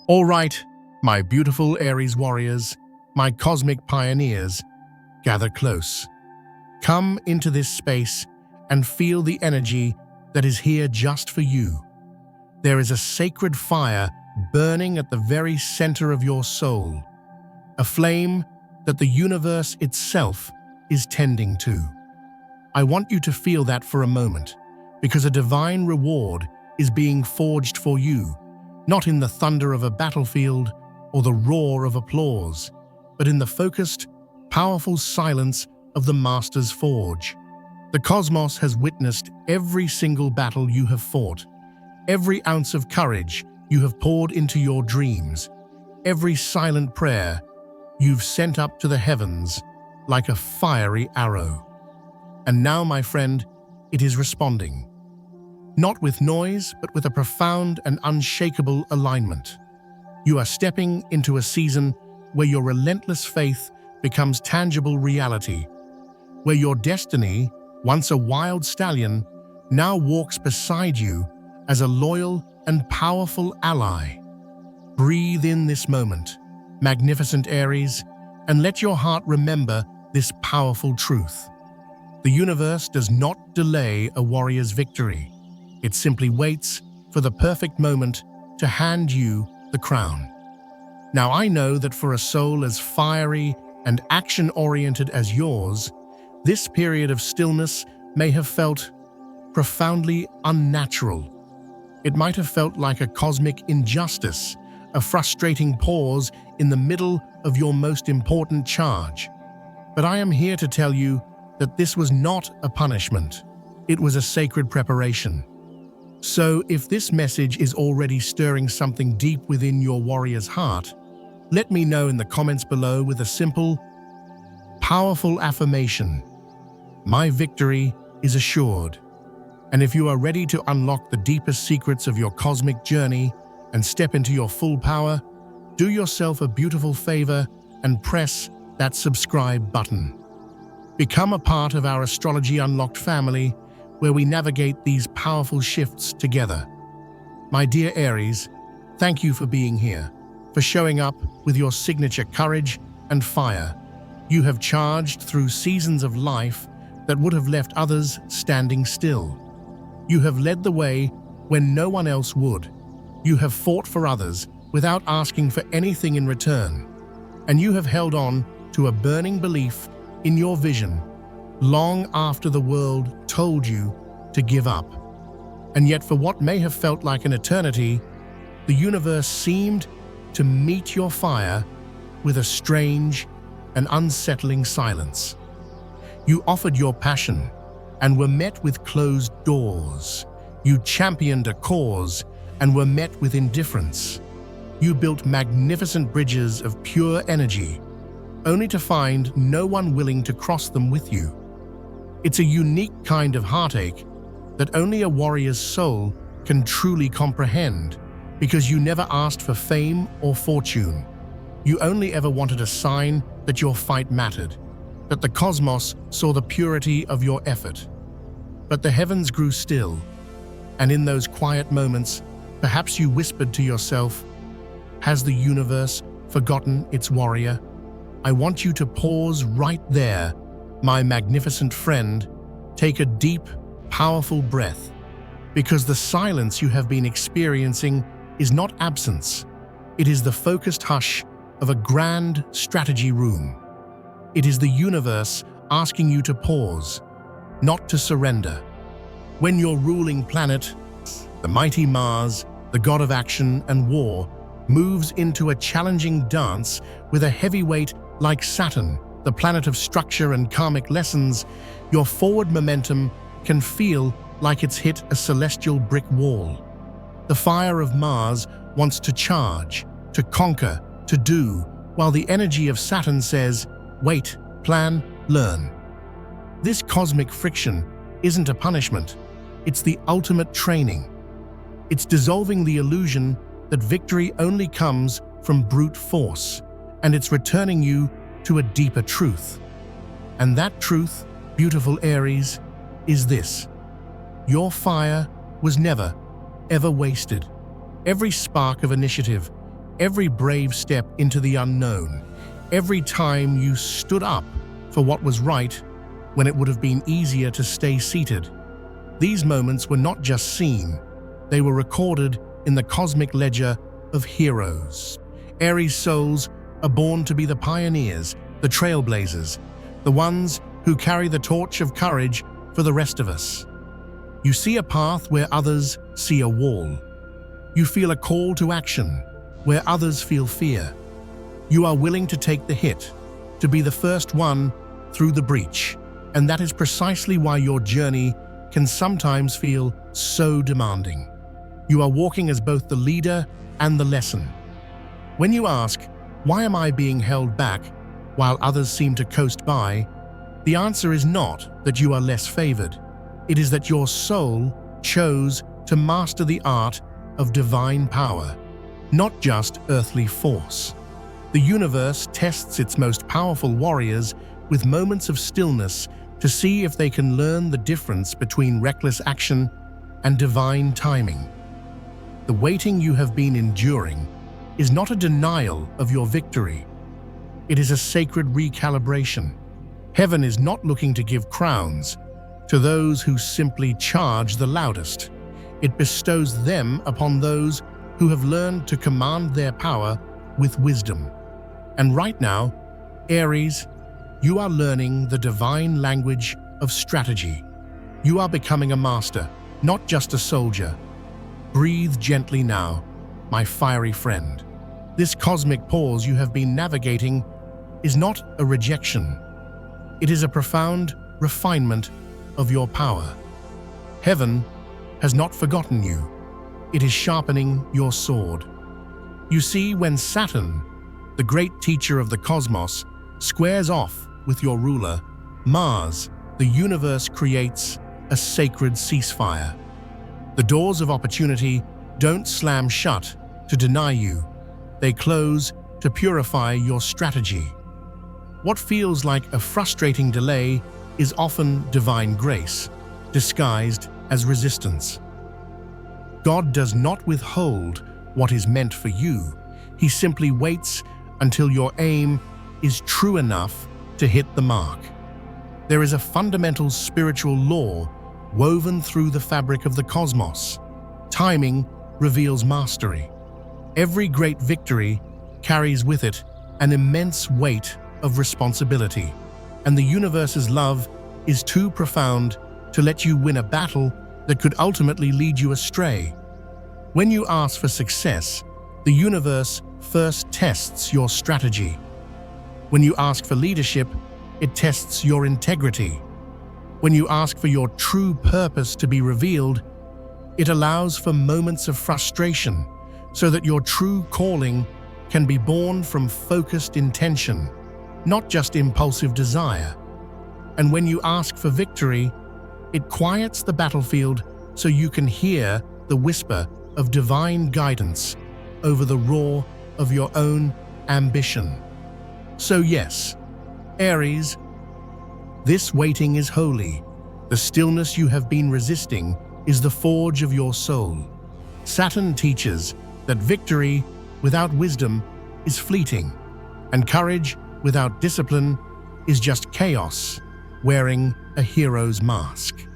All right, my beautiful Aries warriors, my cosmic pioneers, gather close. Come into this space and feel the energy that is here just for you. There is a sacred fire burning at the very center of your soul, a flame that the universe itself is tending to. I want you to feel that for a moment, because a divine reward is being forged for you, not in the thunder of a battlefield or the roar of applause, but in the focused, powerful silence of the Master's forge. The cosmos has witnessed every single battle you have fought, every ounce of courage you have poured into your dreams, every silent prayer you've sent up to the heavens like a fiery arrow. And now, my friend, it is responding. Not with noise, but with a profound and unshakable alignment. You are stepping into a season where your relentless faith becomes tangible reality, where your destiny, once a wild stallion, now walks beside you as a loyal and powerful ally. Breathe in this moment, magnificent Aries, and let your heart remember this powerful truth. The universe does not delay a warrior's victory. It simply waits for the perfect moment to hand you the crown. Now, I know that for a soul as fiery and action-oriented as yours, this period of stillness may have felt profoundly unnatural. It might have felt like a cosmic injustice, a frustrating pause in the middle of your most important charge. But I am here to tell you that this was not a punishment. It was a sacred preparation. So, if this message is already stirring something deep within your warrior's heart, let me know in the comments below with a simple, powerful affirmation. My victory is assured. And if you are ready to unlock the deepest secrets of your cosmic journey and step into your full power, do yourself a beautiful favor and press that subscribe button. Become a part of our Astrology Unlocked family, where we navigate these powerful shifts together. My dear Aries, thank you for being here, for showing up with your signature courage and fire. You have charged through seasons of life that would have left others standing still. You have led the way when no one else would. You have fought for others without asking for anything in return. And you have held on to a burning belief in your vision, long after the world told you to give up. And yet, for what may have felt like an eternity, the universe seemed to meet your fire with a strange and unsettling silence. You offered your passion and were met with closed doors. You championed a cause and were met with indifference. You built magnificent bridges of pure energy, only to find no one willing to cross them with you. It's a unique kind of heartache that only a warrior's soul can truly comprehend, because you never asked for fame or fortune. You only ever wanted a sign that your fight mattered, that the cosmos saw the purity of your effort. But the heavens grew still, and in those quiet moments, perhaps you whispered to yourself, "Has the universe forgotten its warrior?" I want you to pause right there, my magnificent friend. Take a deep, powerful breath, because the silence you have been experiencing is not absence. It is the focused hush of a grand strategy room. It is the universe asking you to pause, not to surrender. When your ruling planet, the mighty Mars, the god of action and war, moves into a challenging dance with a heavyweight like Saturn, the planet of structure and karmic lessons, your forward momentum can feel like it's hit a celestial brick wall. The fire of Mars wants to charge, to conquer, to do, while the energy of Saturn says, wait, plan, learn. This cosmic friction isn't a punishment, it's the ultimate training. It's dissolving the illusion that victory only comes from brute force, and it's returning you to a deeper truth. And that truth, beautiful Aries, is this: your fire was never, ever wasted. Every spark of initiative, every brave step into the unknown, every time you stood up for what was right when it would have been easier to stay seated. These moments were not just seen, they were recorded in the cosmic ledger of heroes. Aries souls are born to be the pioneers, the trailblazers, the ones who carry the torch of courage for the rest of us. You see a path where others see a wall. You feel a call to action where others feel fear. You are willing to take the hit, to be the first one through the breach, and that is precisely why your journey can sometimes feel so demanding. You are walking as both the leader and the lesson. When you ask, "Why am I being held back while others seem to coast by?" the answer is not that you are less favored. It is that your soul chose to master the art of divine power, not just earthly force. The universe tests its most powerful warriors with moments of stillness to see if they can learn the difference between reckless action and divine timing. The waiting you have been enduring is not a denial of your victory. It is a sacred recalibration. Heaven is not looking to give crowns to those who simply charge the loudest. It bestows them upon those who have learned to command their power with wisdom. And right now, Aries, you are learning the divine language of strategy. You are becoming a master, not just a soldier. Breathe gently now, my fiery friend. This cosmic pause you have been navigating is not a rejection. It is a profound refinement of your power. Heaven has not forgotten you. It is sharpening your sword. You see, when Saturn, the great teacher of the cosmos, squares off with your ruler, Mars, the universe creates a sacred ceasefire. The doors of opportunity don't slam shut to deny you. They close to purify your strategy. What feels like a frustrating delay is often divine grace, disguised as resistance. God does not withhold what is meant for you. He simply waits until your aim is true enough to hit the mark. There is a fundamental spiritual law woven through the fabric of the cosmos. Timing reveals mastery. Every great victory carries with it an immense weight of responsibility, and the universe's love is too profound to let you win a battle that could ultimately lead you astray. When you ask for success, the universe first tests your strategy. When you ask for leadership, it tests your integrity. When you ask for your true purpose to be revealed, it allows for moments of frustration so that your true calling can be born from focused intention, not just impulsive desire. And when you ask for victory, it quiets the battlefield so you can hear the whisper of divine guidance over the roar of your own ambition. So yes, Aries, this waiting is holy. The stillness you have been resisting is the forge of your soul. Saturn teaches that victory without wisdom is fleeting, and courage without discipline is just chaos wearing a hero's mask.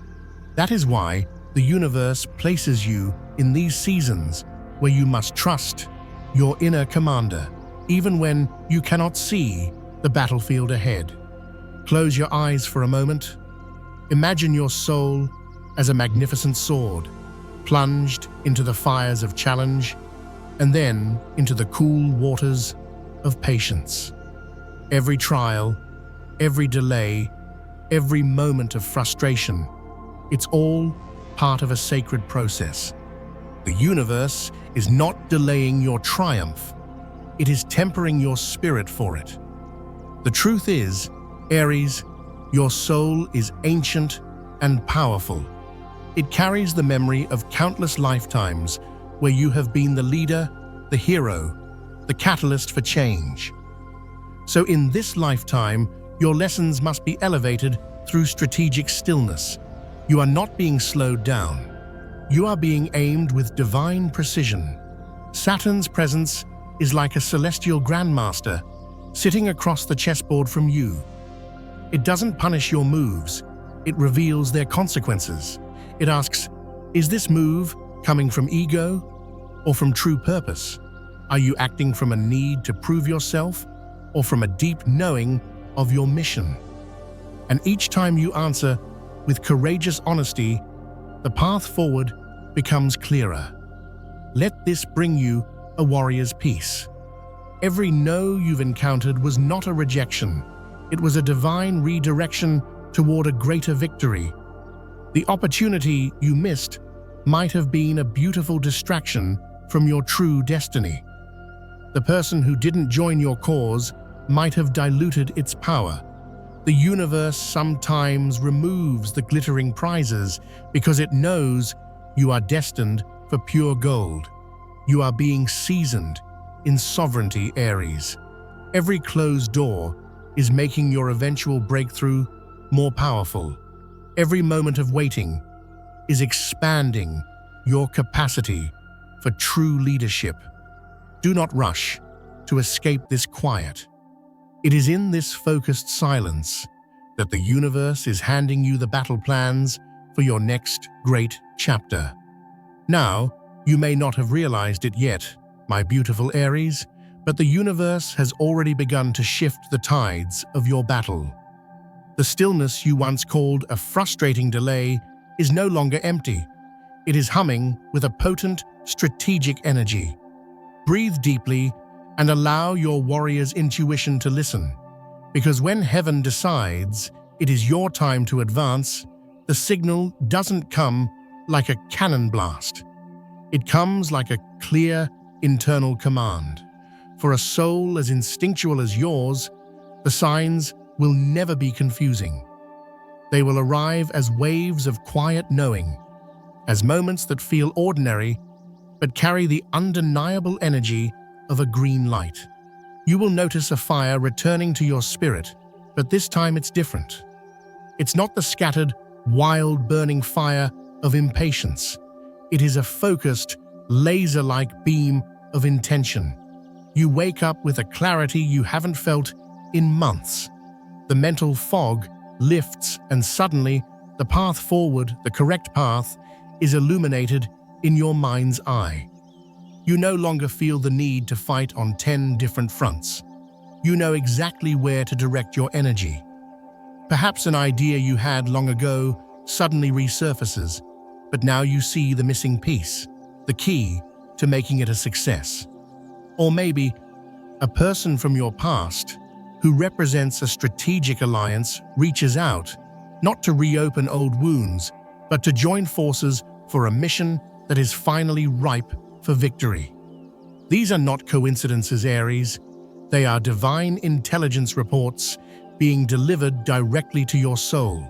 That is why the universe places you in these seasons where you must trust your inner commander, even when you cannot see the battlefield ahead. Close your eyes for a moment. Imagine your soul as a magnificent sword, plunged into the fires of challenge and then into the cool waters of patience. Every trial, every delay, every moment of frustration, it's all part of a sacred process. The universe is not delaying your triumph. It is tempering your spirit for it. The truth is, Aries, your soul is ancient and powerful. It carries the memory of countless lifetimes where you have been the leader, the hero, the catalyst for change. So in this lifetime, your lessons must be elevated through strategic stillness. You are not being slowed down. You are being aimed with divine precision. Saturn's presence is like a celestial grandmaster sitting across the chessboard from you. It doesn't punish your moves, it reveals their consequences. It asks, is this move coming from ego or from true purpose? Are you acting from a need to prove yourself or from a deep knowing of your mission? And each time you answer with courageous honesty, the path forward becomes clearer. Let this bring you a warrior's peace. Every no you've encountered was not a rejection. It was a divine redirection toward a greater victory. The opportunity you missed might have been a beautiful distraction from your true destiny. The person who didn't join your cause might have diluted its power. The universe sometimes removes the glittering prizes because it knows you are destined for pure gold. You are being seasoned in sovereignty, Aries. Every closed door is making your eventual breakthrough more powerful. Every moment of waiting is expanding your capacity for true leadership. Do not rush to escape this quiet. It is in this focused silence that the universe is handing you the battle plans for your next great chapter. Now, you may not have realized it yet, my beautiful Aries, but the universe has already begun to shift the tides of your battle. The stillness you once called a frustrating delay is no longer empty. It is humming with a potent, strategic energy. Breathe deeply and allow your warrior's intuition to listen. Because when heaven decides it is your time to advance, the signal doesn't come like a cannon blast. It comes like a clear, internal command. For a soul as instinctual as yours, the signs will never be confusing. They will arrive as waves of quiet knowing, as moments that feel ordinary but carry the undeniable energy of a green light. You will notice a fire returning to your spirit, but this time it's different. It's not the scattered, wild, burning fire of impatience. It is a focused, laser-like beam of intention. You wake up with a clarity you haven't felt in months. The mental fog lifts and suddenly the path forward, the correct path, is illuminated in your mind's eye. You no longer feel the need to fight on 10 different fronts. You know exactly where to direct your energy. Perhaps an idea you had long ago suddenly resurfaces, but now you see the missing piece, the key to making it a success. Or maybe a person from your past who represents a strategic alliance reaches out, not to reopen old wounds, but to join forces for a mission that is finally ripe for victory. These are not coincidences, Aries. They are divine intelligence reports being delivered directly to your soul.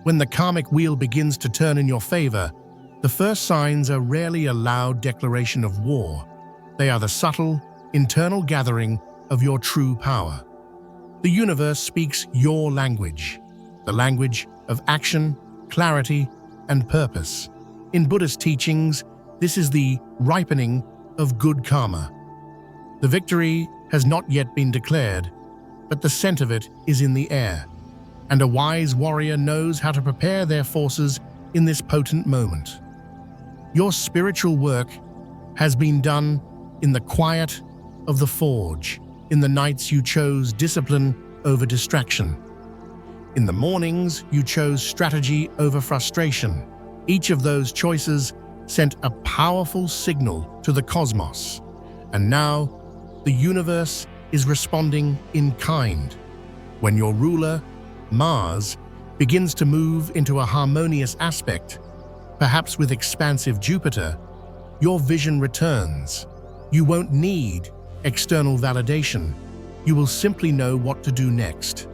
When the karmic wheel begins to turn in your favor, the first signs are rarely a loud declaration of war. They are the subtle, internal gathering of your true power. The universe speaks your language, the language of action, clarity, and purpose. In Buddhist teachings, this is the ripening of good karma. The victory has not yet been declared, but the scent of it is in the air, and a wise warrior knows how to prepare their forces in this potent moment. Your spiritual work has been done in the quiet of the forge, in the nights you chose discipline over distraction. In the mornings, you chose strategy over frustration. Each of those choices sent a powerful signal to the cosmos. And now, the universe is responding in kind. When your ruler, Mars, begins to move into a harmonious aspect, perhaps with expansive Jupiter, your vision returns. You won't need external validation. You will simply know what to do next.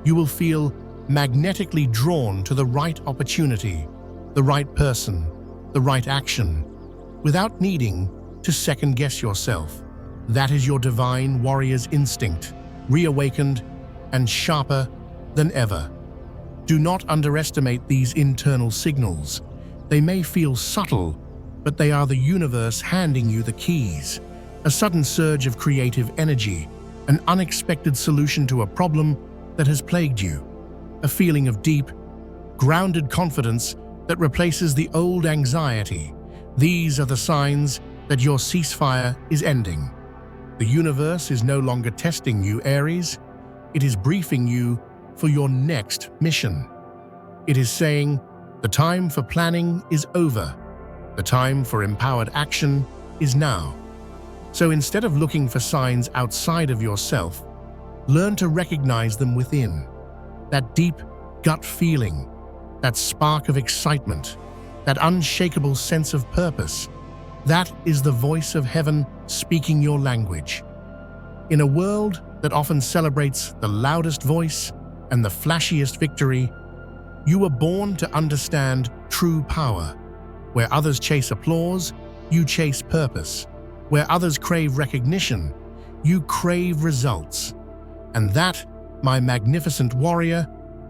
You will feel magnetically drawn to the right opportunity, the right person, the right action, without needing to second-guess yourself. That is your divine warrior's instinct, reawakened and sharper than ever. Do not underestimate these internal signals. They may feel subtle, but they are the universe handing you the keys, a sudden surge of creative energy, an unexpected solution to a problem that has plagued you, a feeling of deep, grounded confidence that replaces the old anxiety. These are the signs that your ceasefire is ending. The universe is no longer testing you, Aries. It is briefing you for your next mission. It is saying, the time for planning is over. The time for empowered action is now. So instead of looking for signs outside of yourself, learn to recognize them within. That deep gut feeling, that spark of excitement, that unshakable sense of purpose, that is the voice of heaven speaking your language. In a world that often celebrates the loudest voice and the flashiest victory, you were born to understand true power. Where others chase applause, you chase purpose. Where others crave recognition, you crave results. And that, my magnificent warrior,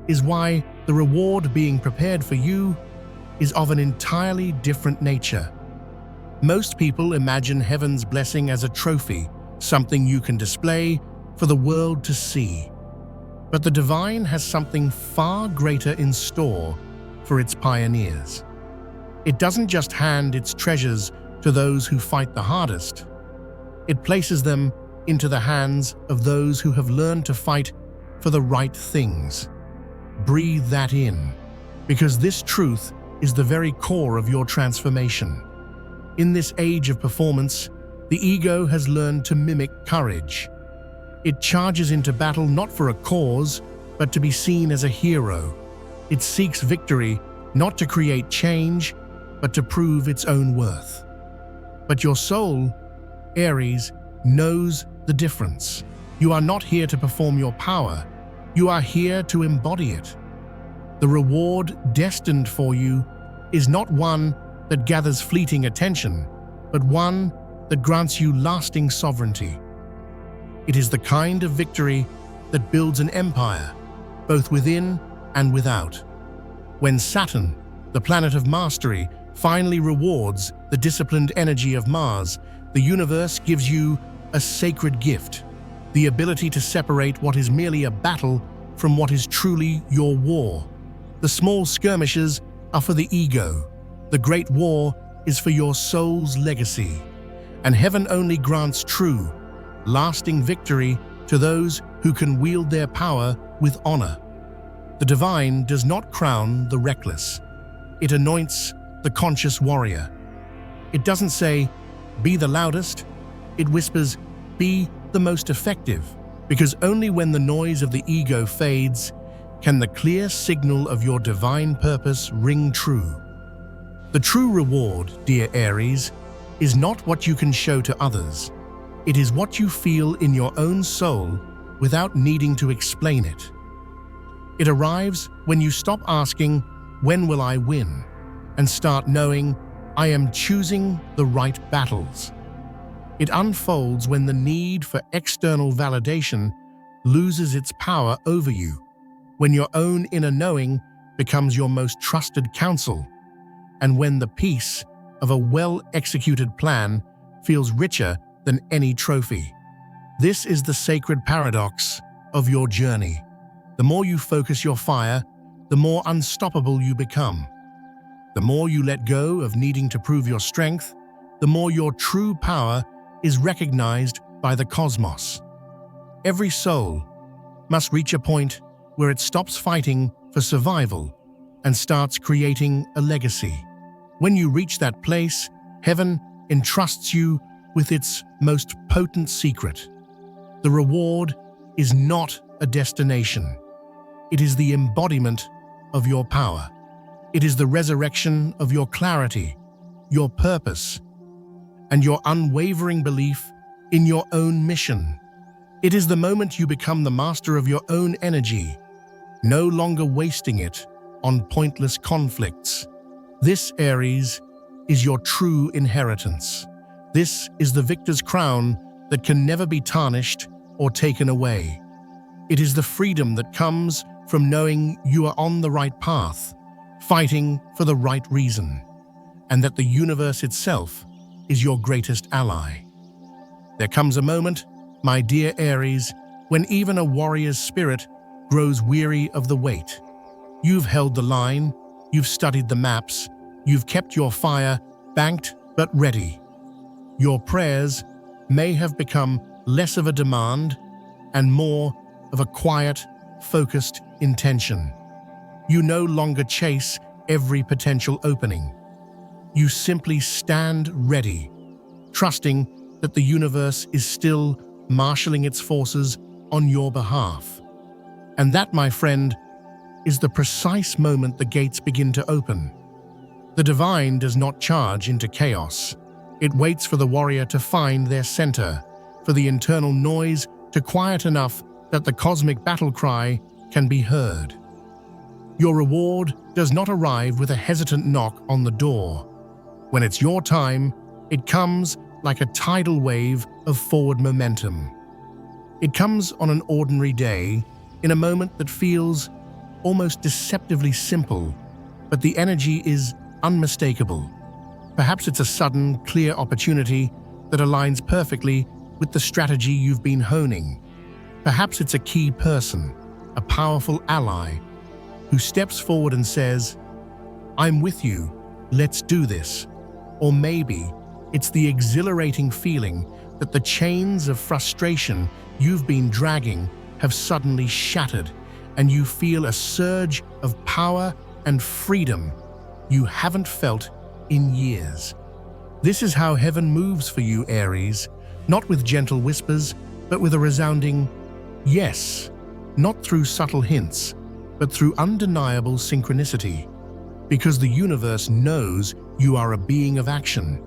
is why the reward being prepared for you is of an entirely different nature. Most people imagine heaven's blessing as a trophy, something you can display for the world to see. But the divine has something far greater in store for its pioneers. It doesn't just hand its treasures to those who fight the hardest. It places them into the hands of those who have learned to fight for the right things. Breathe that in, because this truth is the very core of your transformation. In this age of performance, the ego has learned to mimic courage. It charges into battle not for a cause, but to be seen as a hero. It seeks victory not to create change, but to prove its own worth. But your soul, Aries, knows the difference. You are not here to perform your power. You are here to embody it. The reward destined for you is not one that gathers fleeting attention, but one that grants you lasting sovereignty. It is the kind of victory that builds an empire, both within and without. When Saturn, the planet of mastery, finally rewards the disciplined energy of Mars, the universe gives you a sacred gift, the ability to separate what is merely a battle from what is truly your war. The small skirmishes are for the ego. The great war is for your soul's legacy. And heaven only grants true, lasting victory to those who can wield their power with honor. The divine does not crown the reckless. It anoints the conscious warrior. It doesn't say, be the loudest. It whispers, be the most effective, because only when the noise of the ego fades can the clear signal of your divine purpose ring true. The true reward, dear Aries, is not what you can show to others. It is what you feel in your own soul without needing to explain it. It arrives when you stop asking, when will I win? And start knowing, I am choosing the right battles. It unfolds when the need for external validation loses its power over you, when your own inner knowing becomes your most trusted counsel, and when the peace of a well-executed plan feels richer than any trophy. This is the sacred paradox of your journey. The more you focus your fire, the more unstoppable you become. The more you let go of needing to prove your strength, the more your true power is recognized by the cosmos. Every soul must reach a point where it stops fighting for survival and starts creating a legacy. When you reach that place, heaven entrusts you with its most potent secret. The reward is not a destination. It is the embodiment of your power. It is the resurrection of your clarity, your purpose, and your unwavering belief in your own mission. It is the moment you become the master of your own energy, no longer wasting it on pointless conflicts. This, Aries, is your true inheritance. This is the victor's crown that can never be tarnished or taken away. It is the freedom that comes from knowing you are on the right path, fighting for the right reason, and that the universe itself is your greatest ally. There comes a moment, my dear Aries, when even a warrior's spirit grows weary of the wait. You've held the line, you've studied the maps, you've kept your fire banked but ready. Your prayers may have become less of a demand and more of a quiet, focused intention. You no longer chase every potential opening. You simply stand ready, trusting that the universe is still marshalling its forces on your behalf. And that, my friend, is the precise moment the gates begin to open. The divine does not charge into chaos. It waits for the warrior to find their center, for the internal noise to quiet enough that the cosmic battle cry can be heard. Your reward does not arrive with a hesitant knock on the door. When it's your time, it comes like a tidal wave of forward momentum. It comes on an ordinary day, in a moment that feels almost deceptively simple, but the energy is unmistakable. Perhaps it's a sudden, clear opportunity that aligns perfectly with the strategy you've been honing. Perhaps it's a key person, a powerful ally, who steps forward and says, "I'm with you, let's do this." Or maybe it's the exhilarating feeling that the chains of frustration you've been dragging have suddenly shattered, and you feel a surge of power and freedom you haven't felt in years. This is how heaven moves for you, Aries, not with gentle whispers, but with a resounding yes, not through subtle hints, but through undeniable synchronicity. Because the universe knows you are a being of action,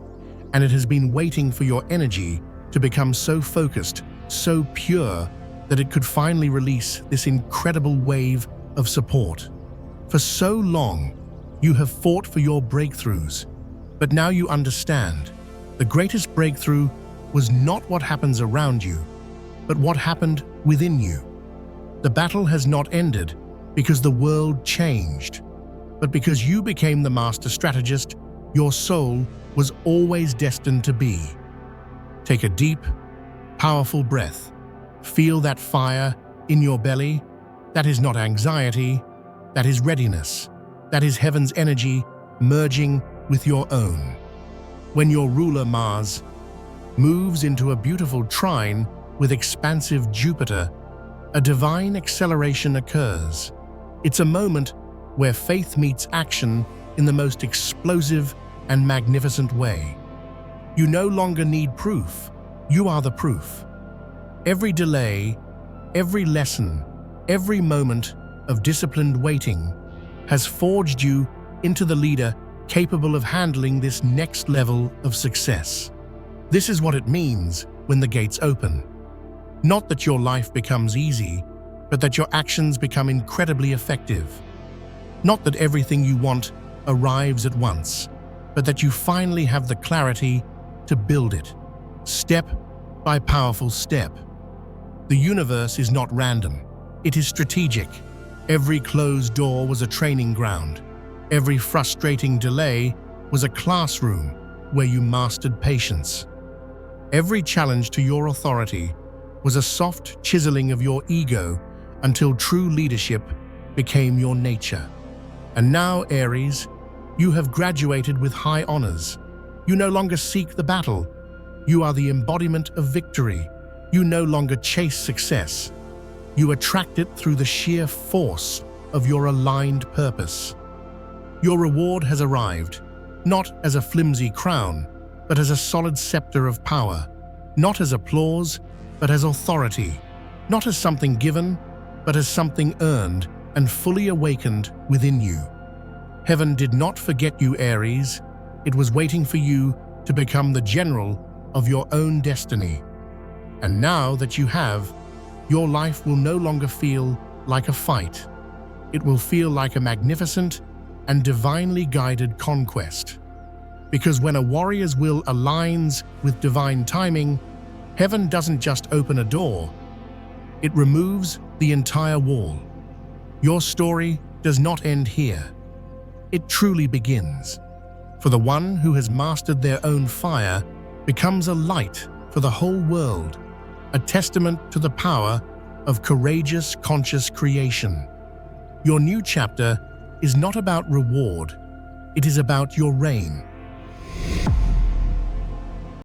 and it has been waiting for your energy to become so focused, so pure, that it could finally release this incredible wave of support. For so long, you have fought for your breakthroughs, but now you understand. The greatest breakthrough was not what happens around you, but what happened within you. The battle has not ended because the world changed, but because you became the master strategist your soul was always destined to be. Take a deep, powerful breath. Feel that fire in your belly. That is not anxiety, that is readiness. That is heaven's energy merging with your own. When your ruler Mars moves into a beautiful trine with expansive Jupiter, a divine acceleration occurs. It's a moment where faith meets action in the most explosive and magnificent way. You no longer need proof, you are the proof. Every delay, every lesson, every moment of disciplined waiting has forged you into the leader capable of handling this next level of success. This is what it means when the gates open. Not that your life becomes easy, but that your actions become incredibly effective. Not that everything you want arrives at once, but that you finally have the clarity to build it, step by powerful step. The universe is not random, it is strategic. Every closed door was a training ground. Every frustrating delay was a classroom where you mastered patience. Every challenge to your authority was a soft chiseling of your ego until true leadership became your nature. And now, Aries, you have graduated with high honors. You no longer seek the battle. You are the embodiment of victory. You no longer chase success. You attract it through the sheer force of your aligned purpose. Your reward has arrived, not as a flimsy crown, but as a solid scepter of power, not as applause, but as authority, not as something given, but as something earned and fully awakened within you. Heaven did not forget you, Aries. It was waiting for you to become the general of your own destiny. And now that you have, your life will no longer feel like a fight. It will feel like a magnificent and divinely guided conquest. Because when a warrior's will aligns with divine timing, heaven doesn't just open a door, it removes the entire wall. Your story does not end here. It truly begins. For the one who has mastered their own fire becomes a light for the whole world, a testament to the power of courageous, conscious creation. Your new chapter is not about reward, it is about your reign.